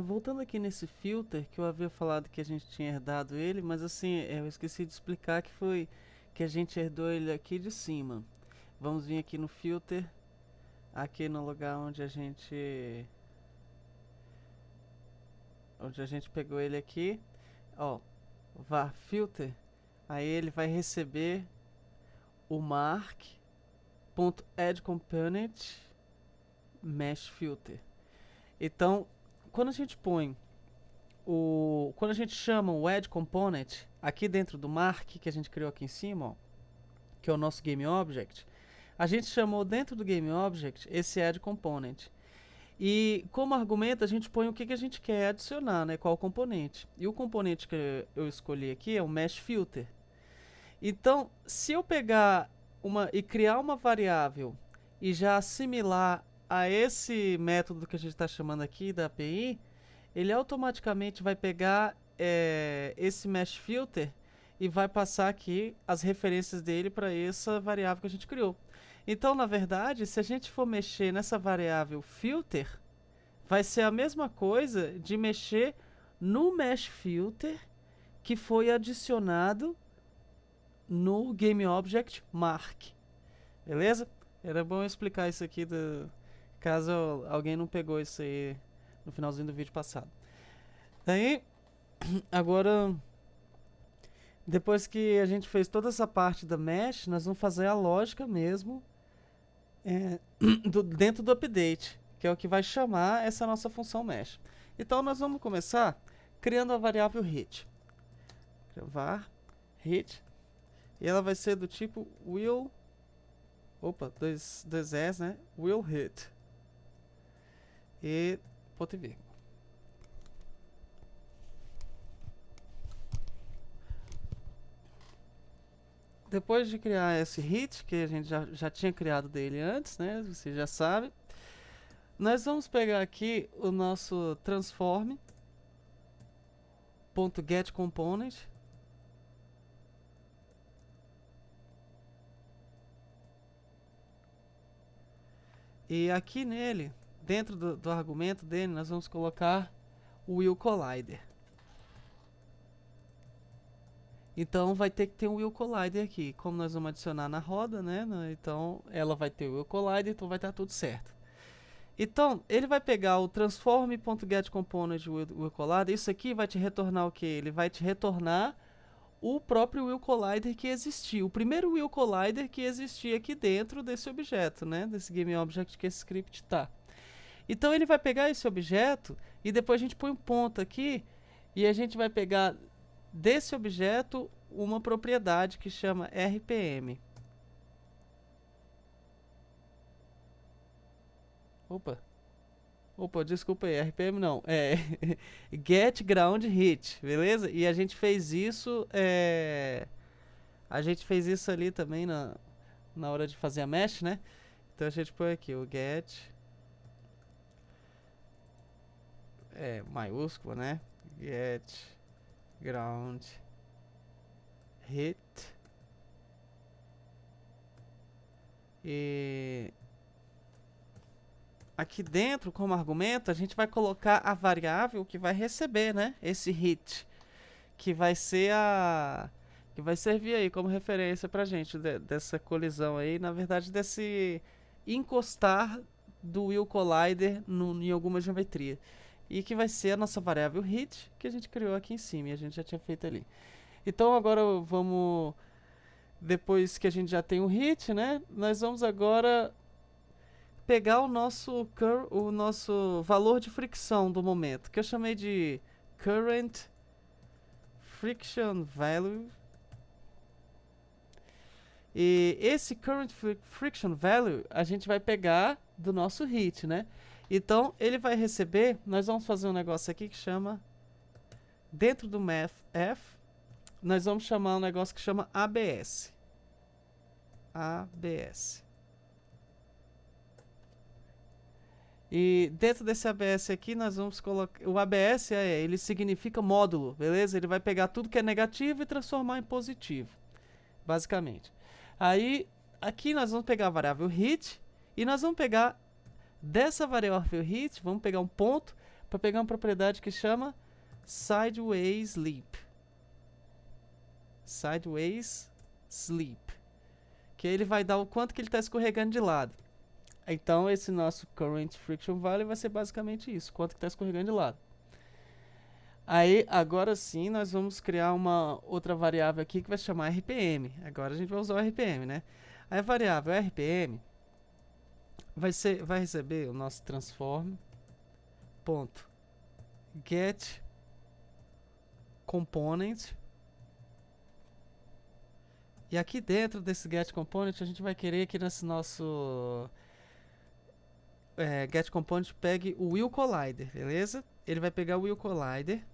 Voltando aqui nesse filter, que eu havia falado que a gente tinha herdado ele, mas assim, eu esqueci de explicar que foi que a gente herdou ele aqui de cima. Vamos vir aqui no filter, aqui no lugar onde a gente pegou ele aqui, ó, var filter, aí ele vai receber o mark.addComponent mesh filter. Então, quando a gente põe quando a gente chama o add component aqui dentro do mark que a gente criou aqui em cima, ó, que é o nosso game object, a gente chamou dentro do game object esse add component. E como argumento a gente põe o que a gente quer adicionar, né, qual componente. E o componente que eu escolhi aqui é o mesh filter. Então, se eu pegar e criar uma variável e já assimilar a esse método que a gente está chamando aqui da API, ele automaticamente vai pegar esse mesh filter e vai passar aqui as referências dele para essa variável que a gente criou. Então, na verdade, se a gente for mexer nessa variável filter, vai ser a mesma coisa de mexer no mesh filter que foi adicionado no GameObject mark. Beleza? Era bom eu explicar isso aqui caso alguém não pegou isso aí no finalzinho do vídeo passado. Daí, agora, depois que a gente fez toda essa parte da mesh, nós vamos fazer a lógica mesmo dentro do update, que é o que vai chamar essa nossa função mesh. Então, nós vamos começar criando a variável hit. Var hit. E ela vai ser do tipo will, dois S, né? Will hit. E ponto e vírgula. Depois de criar esse hit, que a gente já tinha criado dele antes, né? Você já sabe. Nós vamos pegar aqui o nosso transform.getComponent. E aqui nele, dentro do argumento dele, nós vamos colocar o willCollider. Então vai ter que ter um willCollider aqui. Como nós vamos adicionar na roda, né? Então ela vai ter o willCollider, então vai estar tudo certo. Então, ele vai pegar o transform.getComponent willCollider. Isso aqui vai te retornar o que? Ele vai te retornar o próprio willCollider que existia. O primeiro willCollider que existia aqui dentro desse objeto, né? Desse GameObject que esse script está. Então ele vai pegar esse objeto e depois a gente põe um ponto aqui e a gente vai pegar desse objeto uma propriedade que chama RPM. Desculpa aí, RPM não, Get Ground Hit, beleza? E a gente fez isso, ali também na hora de fazer a mesh, né? Então a gente põe aqui o get, maiúsculo, né? Get Ground Hit. E aqui dentro, como argumento, a gente vai colocar a variável que vai receber, né, esse hit, que vai ser que vai servir aí como referência pra gente dessa colisão aí, na verdade desse encostar do willCollider em alguma geometria. E que vai ser a nossa variável hit, que a gente criou aqui em cima, e a gente já tinha feito ali. Então agora vamos, depois que a gente já tem o hit, né, nós vamos agora pegar o nosso valor de fricção do momento, que eu chamei de current friction value. E esse current friction value a gente vai pegar do nosso hit, né? Então ele vai receber, nós vamos fazer um negócio aqui que chama, dentro do mathf, nós vamos chamar um negócio que chama ABS. ABS. E dentro desse ABS aqui nós vamos colocar, o ABS ele significa módulo, beleza? Ele vai pegar tudo que é negativo e transformar em positivo, basicamente. Aí aqui nós vamos pegar a variável hit e nós vamos pegar dessa variável hit, vamos pegar um ponto para pegar uma propriedade que chama sideways sleep. Sideways sleep. Que ele vai dar o quanto que ele está escorregando de lado. Então esse nosso current friction value vai ser basicamente isso, quanto que está escorregando de lado. Aí, agora sim, nós vamos criar uma outra variável aqui que vai se chamar RPM. Agora a gente vai usar o RPM, né? Aí a variável RPM vai receber o nosso transform ponto get component. E aqui dentro desse get component a gente vai querer que nesse nosso get component pegue o will collider, beleza? Ele vai pegar o will collider.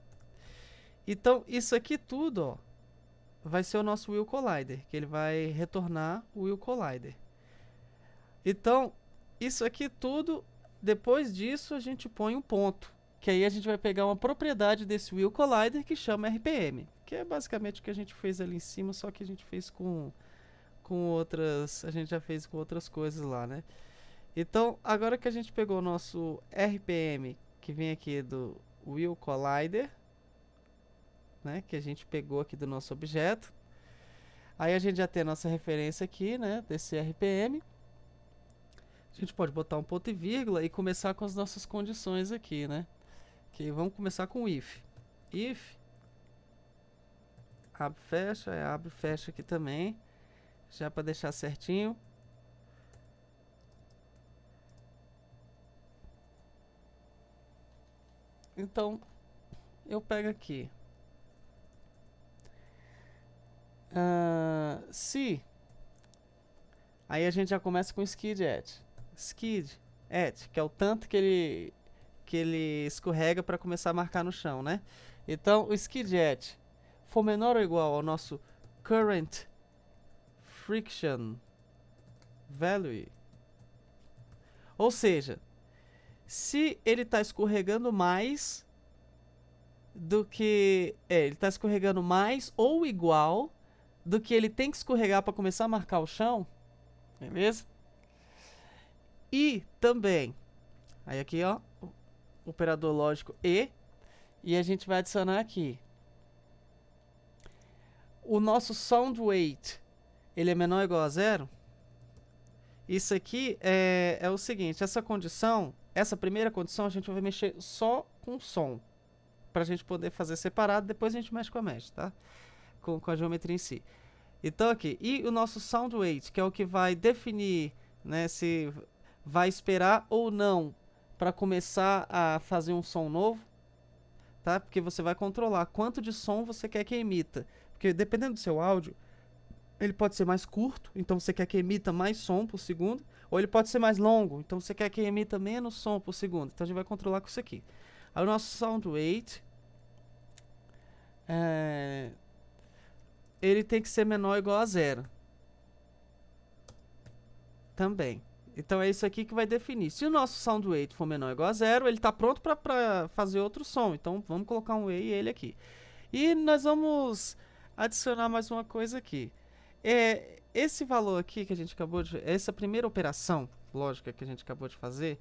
Então, isso aqui tudo, ó, vai ser o nosso will collider, que ele vai retornar o will collider. Então, isso aqui tudo, depois disso, a gente põe um ponto, que aí a gente vai pegar uma propriedade desse will collider que chama RPM, que é basicamente o que a gente fez ali em cima, só que a gente fez com outras, a gente já fez com outras coisas lá, né? Então, agora que a gente pegou o nosso RPM, que vem aqui do will collider, né, que a gente pegou aqui do nosso objeto. Aí a gente já tem a nossa referência aqui, né, desse RPM. A gente pode botar um ponto e vírgula e começar com as nossas condições aqui, né? Que vamos começar com if. If abre, fecha aqui também, já para deixar certinho. Então, eu pego aqui. Se aí a gente já começa com skid at, que é o tanto que ele escorrega para começar a marcar no chão, né? Então o skid at for menor ou igual ao nosso current friction value, ou seja, se ele está escorregando mais do que ele está escorregando mais ou igual do que ele tem que escorregar para começar a marcar o chão, beleza? E também, aí aqui ó, o operador lógico e a gente vai adicionar aqui o nosso sound weight, ele é menor ou igual a 0. Isso aqui é o seguinte, essa primeira condição a gente vai mexer só com o som, para a gente poder fazer separado, depois a gente mexe com a mesh, tá? Com a geometria em si. Então aqui, e o nosso sound weight, que é o que vai definir, né, se vai esperar ou não para começar a fazer um som novo, tá? Porque você vai controlar quanto de som você quer que emita, porque dependendo do seu áudio, ele pode ser mais curto, então você quer que emita mais som por segundo, ou ele pode ser mais longo, então você quer que emita menos som por segundo, então a gente vai controlar com isso aqui. Aí o nosso sound weight ele tem que ser menor ou igual a 0 também. Então é isso aqui que vai definir. Se o nosso sound weight for menor ou igual a 0, ele está pronto para fazer outro som. Então vamos colocar um e ele aqui. E nós vamos adicionar mais uma coisa aqui. Esse valor aqui que a gente acabou de... Essa primeira operação lógica que a gente acabou de fazer,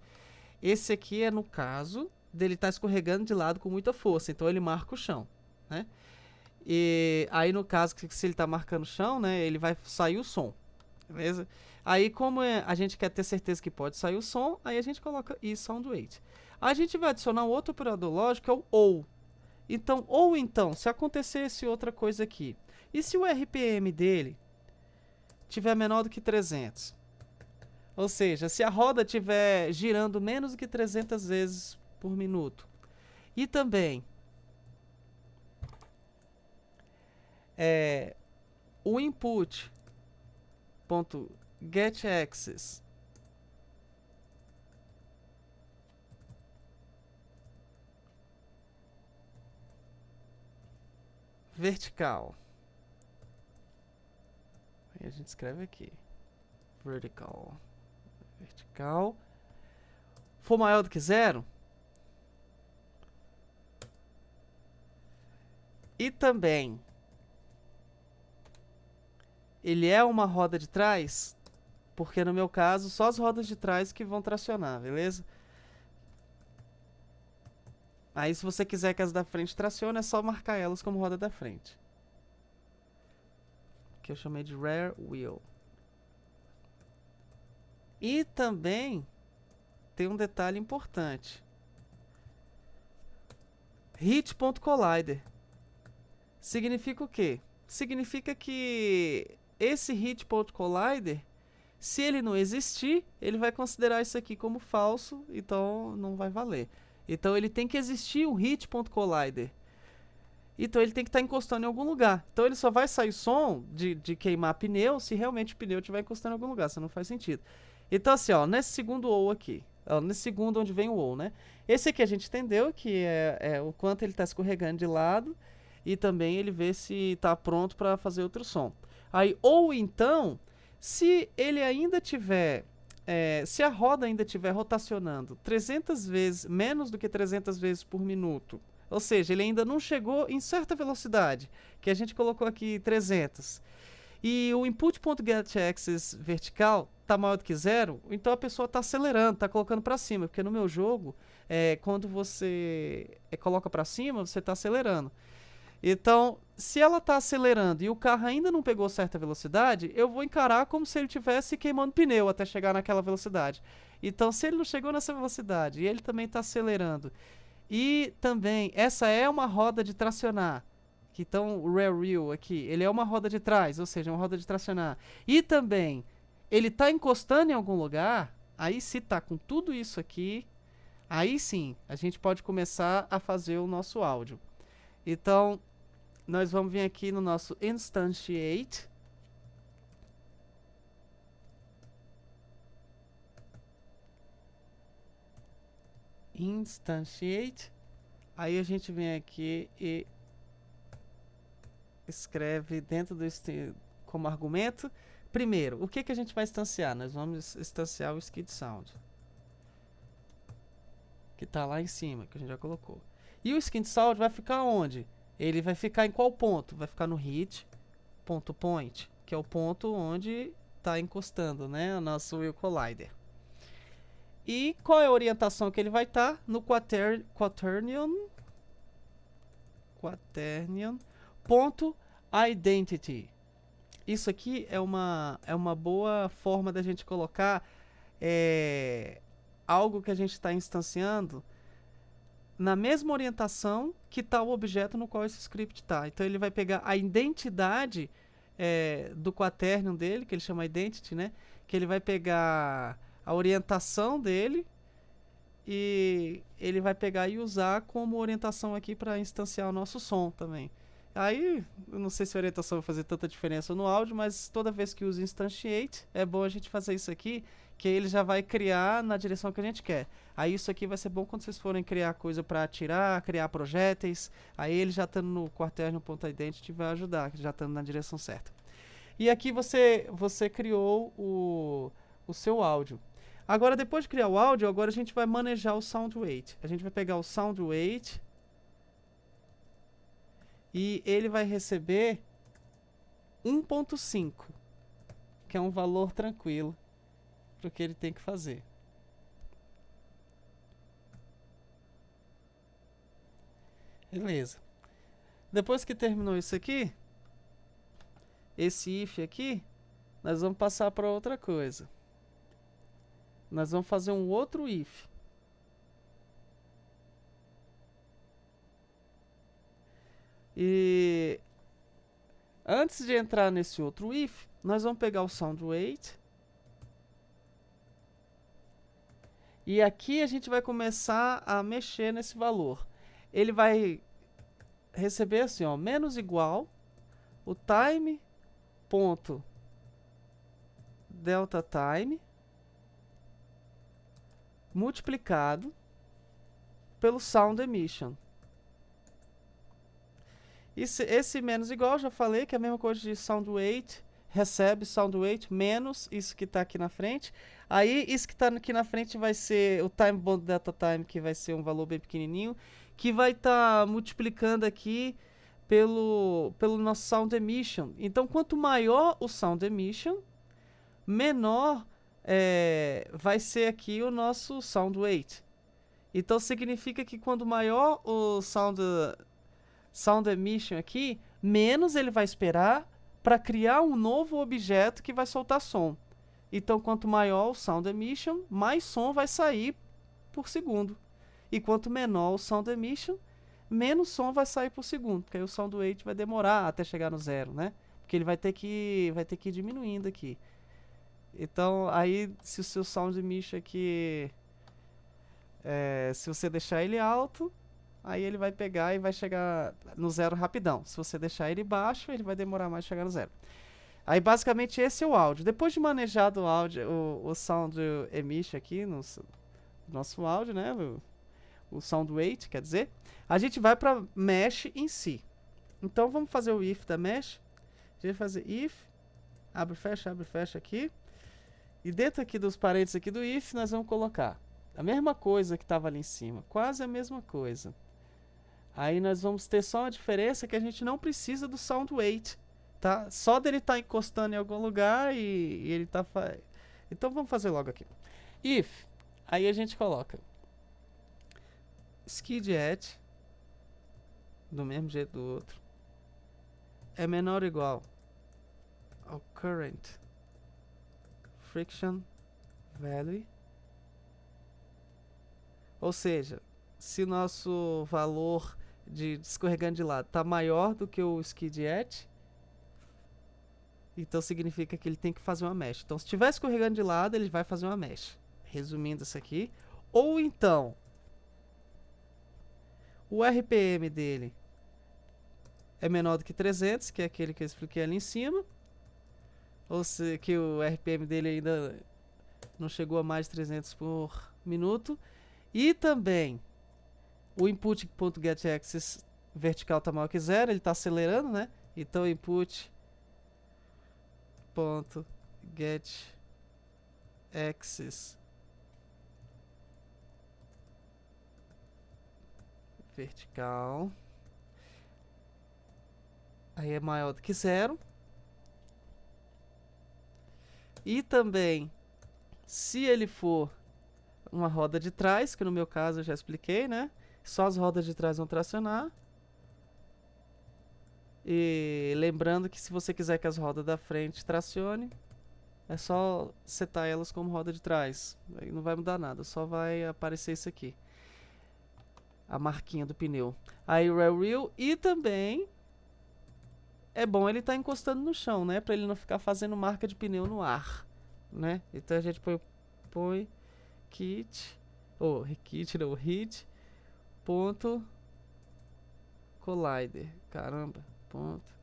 esse aqui é no caso dele estar escorregando de lado com muita força. Então ele marca o chão, né? E aí no caso que se ele está marcando o chão, né, ele vai sair o som, beleza? Aí como a gente quer ter certeza que pode sair o som, aí a gente coloca i sound weight. A gente vai adicionar um outro operador lógico, que é o ou. Então, se acontecesse outra coisa aqui, e se o RPM dele tiver menor do que 300? Ou seja, se a roda estiver girando menos do que 300 vezes por minuto. E também o input ponto get axis vertical, aí a gente escreve aqui vertical for maior do que 0, e também ele é uma roda de trás, porque no meu caso só as rodas de trás que vão tracionar, beleza? Aí se você quiser que as da frente tracione, é só marcar elas como roda da frente. Que eu chamei de rear wheel. E também tem um detalhe importante. Hit.collider. Significa o quê? Significa que esse hit.collider, se ele não existir, ele vai considerar isso aqui como falso, então não vai valer. Então ele tem que existir o hit.collider. Então ele tem que estar encostando em algum lugar. Então ele só vai sair som de queimar pneu se realmente o pneu estiver encostando em algum lugar, senão não faz sentido. Então assim, ó, nesse segundo ou aqui, ó, nesse segundo onde vem o ou, né? Esse aqui a gente entendeu que é o quanto ele está escorregando de lado e também ele vê se está pronto para fazer outro som. Aí, ou então, se ele ainda tiver, se a roda ainda estiver rotacionando 300 vezes, menos do que 300 vezes por minuto, ou seja, ele ainda não chegou em certa velocidade, que a gente colocou aqui 300, e o input.getAxis vertical está maior do que zero, então a pessoa está acelerando, está colocando para cima, porque no meu jogo, quando você coloca para cima, você está acelerando. Então, se ela está acelerando e o carro ainda não pegou certa velocidade, eu vou encarar como se ele estivesse queimando pneu até chegar naquela velocidade. Então, se ele não chegou nessa velocidade e ele também está acelerando, e também essa é uma roda de tracionar, então o rear wheel aqui, ele é uma roda de trás, ou seja, uma roda de tracionar, e também ele está encostando em algum lugar, aí se está com tudo isso aqui, aí sim, a gente pode começar a fazer o nosso áudio. Então, nós vamos vir aqui no nosso instantiate. Instantiate. Aí a gente vem aqui e escreve dentro do como argumento. Primeiro, o que a gente vai instanciar? Nós vamos instanciar o skid sound, que está lá em cima, que a gente já colocou. E o skid sound vai ficar onde? Ele vai ficar em qual ponto? Vai ficar no hit.point, que é o ponto onde está encostando, né, o nosso wheel collider. E qual é a orientação que ele vai estar? No quaternion.identity. Isso aqui é uma boa forma da gente colocar algo que a gente está instanciando na mesma orientação que está o objeto no qual esse script está. Então ele vai pegar a identidade do quaternion dele, que ele chama identity, né? Que ele vai pegar a orientação dele e ele vai pegar e usar como orientação aqui para instanciar o nosso som também. Aí, eu não sei se a orientação vai fazer tanta diferença no áudio, mas toda vez que usa instantiate, é bom a gente fazer isso aqui, que ele já vai criar na direção que a gente quer. Aí isso aqui vai ser bom quando vocês forem criar coisa para atirar, criar projéteis, aí ele já estando no quaternion.identity vai ajudar, já estando na direção certa. E aqui você criou o seu áudio. Agora, depois de criar o áudio, agora a gente vai manejar o sound weight. A gente vai pegar o sound weight e ele vai receber 1.5, que é um valor tranquilo para o que ele tem que fazer. Beleza. Depois que terminou isso aqui, esse if aqui, nós vamos passar para outra coisa. Nós vamos fazer um outro if. E antes de entrar nesse outro if, nós vamos pegar o sound weight. E aqui a gente vai começar a mexer nesse valor. Ele vai receber assim, ó, menos igual o time ponto delta time multiplicado pelo sound emission. Esse menos igual, já falei que é a mesma coisa de sound weight, recebe sound weight menos isso que está aqui na frente. Aí isso que está aqui na frente vai ser o time bond delta time, que vai ser um valor bem pequenininho, que vai estar multiplicando aqui pelo nosso sound emission. Então, quanto maior o sound emission, menor vai ser aqui o nosso sound weight. Então significa que quando maior o sound emission aqui, menos ele vai esperar para criar um novo objeto que vai soltar som. Então quanto maior o sound emission, mais som vai sair por segundo. E quanto menor o sound emission, menos som vai sair por segundo, porque aí o sound wait vai demorar até chegar no zero, né? Porque ele vai ter que ir diminuindo aqui. Então, aí, se o seu sound emission aqui, se você deixar ele alto, aí ele vai pegar e vai chegar no zero rapidão. Se você deixar ele baixo, ele vai demorar mais a chegar no zero. Aí, basicamente, esse é o áudio. Depois de manejado o áudio, o sound emission aqui no nosso áudio, né? O sound weight, quer dizer, a gente vai para mesh em si. Então, vamos fazer o if da mesh. A gente vai fazer if, abre, fecha aqui. E dentro aqui dos parênteses aqui do if, nós vamos colocar a mesma coisa que estava ali em cima. Quase a mesma coisa. Aí nós vamos ter só uma diferença que a gente não precisa do sound weight, tá? Só dele estar encostando em algum lugar e ele tá... Então vamos fazer logo aqui. If, aí a gente coloca skid@, do mesmo jeito do outro, é menor ou igual ao current friction value. Ou seja, se o nosso valor de escorregando de lado está maior do que o skid@, então significa que ele tem que fazer uma mesh. Então, se estiver escorregando de lado, ele vai fazer uma mesh. Resumindo isso aqui. Ou então, o RPM dele é menor do que 300, que é aquele que eu expliquei ali em cima. Ou se que o RPM dele ainda não chegou a mais de 300 por minuto. E também o input.getAxis vertical está maior que zero, ele está acelerando, né? Então input.getAxis vertical aí é maior do que zero. E também, se ele for uma roda de trás, que no meu caso eu já expliquei, né? Só as rodas de trás vão tracionar. E lembrando que se você quiser que as rodas da frente tracione, é só setar elas como roda de trás. Aí não vai mudar nada, só vai aparecer isso aqui. A marquinha do pneu. Aí o rear wheel e também é bom ele estar encostando no chão, né? Pra ele não ficar fazendo marca de pneu no ar, né? Então a gente põe hit ponto collider, caramba, ponto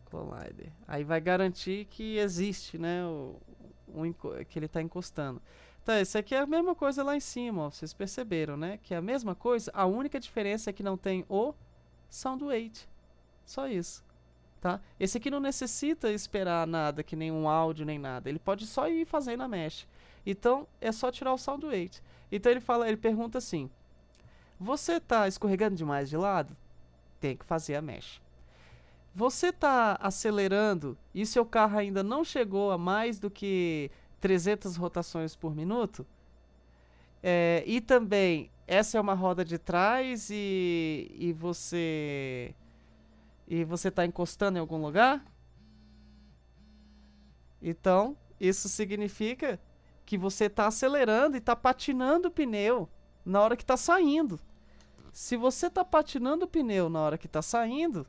collider. Aí vai garantir que existe, né, que ele está encostando. Tá, isso aqui é a mesma coisa lá em cima, ó, vocês perceberam, né? Que é a mesma coisa, a única diferença é que não tem o sound weight. Só isso, tá? Esse aqui não necessita esperar nada, que nem um áudio nem nada. Ele pode só ir fazendo a mesh. Então, é só tirar o sound weight. Então ele pergunta assim: você tá escorregando demais de lado? Tem que fazer a mesh. Você tá acelerando e seu carro ainda não chegou a mais do que 300 rotações por minuto? E também, essa é uma roda de trás e você tá encostando em algum lugar? Então, isso significa que você está acelerando e está patinando o pneu na hora que está saindo. Se você está patinando o pneu na hora que está saindo,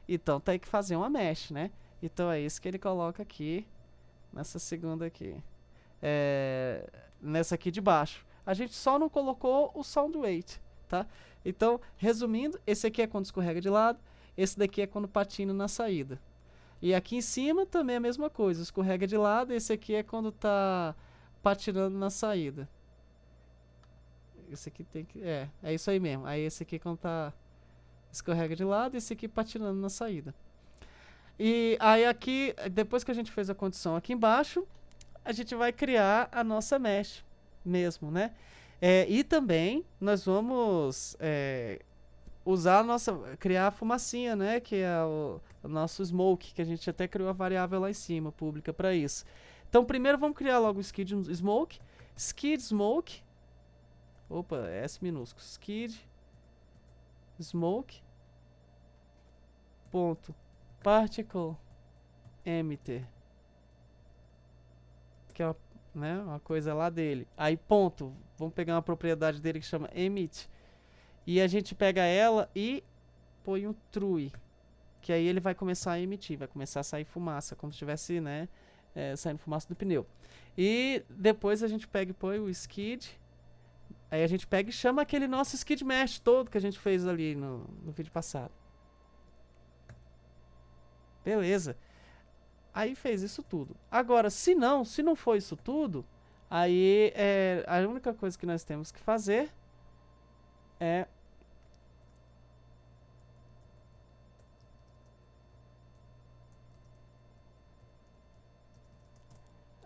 então tem que fazer uma mesh, né? Então é isso que ele coloca aqui, nessa segunda aqui. Nessa aqui de baixo. A gente só não colocou o sound weight, tá? Então, resumindo, esse aqui é quando escorrega de lado, esse daqui é quando patina na saída. E aqui em cima também é a mesma coisa, escorrega de lado, esse aqui é quando está patinando na saída. Esse aqui tem que... É isso aí mesmo. Aí esse aqui quando tá escorrega de lado, esse aqui patinando na saída. E aí aqui, depois que a gente fez a condição aqui embaixo, a gente vai criar a nossa mesh mesmo, né? E também nós vamos usar criar a fumacinha, né? Que é o nosso smoke, que a gente até criou a variável lá em cima, pública para isso. Então primeiro vamos criar logo o skid smoke. Skid smoke, Opa, S minúsculo. Skid smoke ponto particle emitter, que é uma, né, uma coisa lá dele. Aí ponto, vamos pegar uma propriedade dele que chama emit, e a gente pega ela e põe um true, que aí ele vai começar a emitir, vai começar a sair fumaça, como se estivesse, né, saindo fumaça do pneu. E depois a gente pega e põe o skid. Aí a gente pega e chama aquele nosso skid mesh todo que a gente fez ali no vídeo passado. Beleza. Aí fez isso tudo. Agora, se não for isso tudo, aí a única coisa que nós temos que fazer é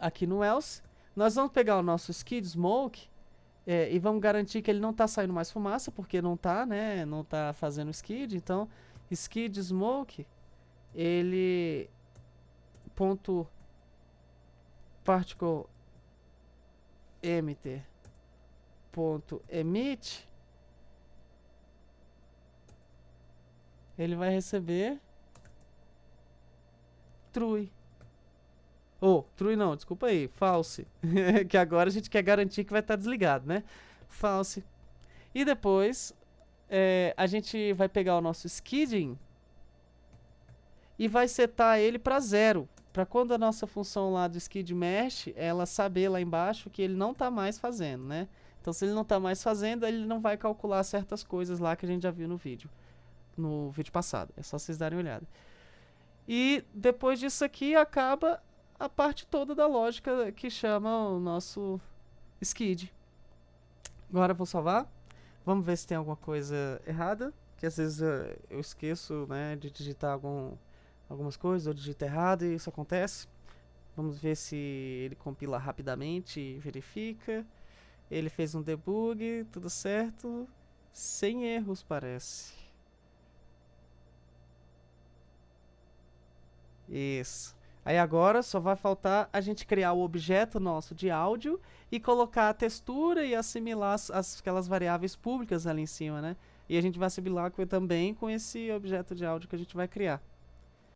aqui no else, nós vamos pegar o nosso skid smoke e vamos garantir que ele não está saindo mais fumaça, porque não está, né? Não está fazendo skid. Então, skid smoke, ele ponto particle emitter ponto emit, ele vai receber true. True não, desculpa aí, false. Que agora a gente quer garantir que vai estar desligado, né? False. E depois a gente vai pegar o nosso skidding e vai setar ele para 0. Para quando a nossa função lá do skid mesh, ela saber lá embaixo que ele não está mais fazendo, né? Então se ele não está mais fazendo, ele não vai calcular certas coisas lá que a gente já viu no vídeo passado. É só vocês darem uma olhada. E depois disso aqui acaba a parte toda da lógica que chama o nosso skid. Agora eu vou salvar. Vamos ver se tem alguma coisa errada, que às vezes eu esqueço, né, de digitar algumas coisas, ou digito errado e isso acontece. Vamos ver se ele compila rapidamente e verifica. Ele fez um debug, tudo certo, sem erros parece. Isso. Aí agora só vai faltar a gente criar o objeto nosso de áudio e colocar a textura e assimilar aquelas variáveis públicas ali em cima, né? E a gente vai assimilar também com esse objeto de áudio que a gente vai criar.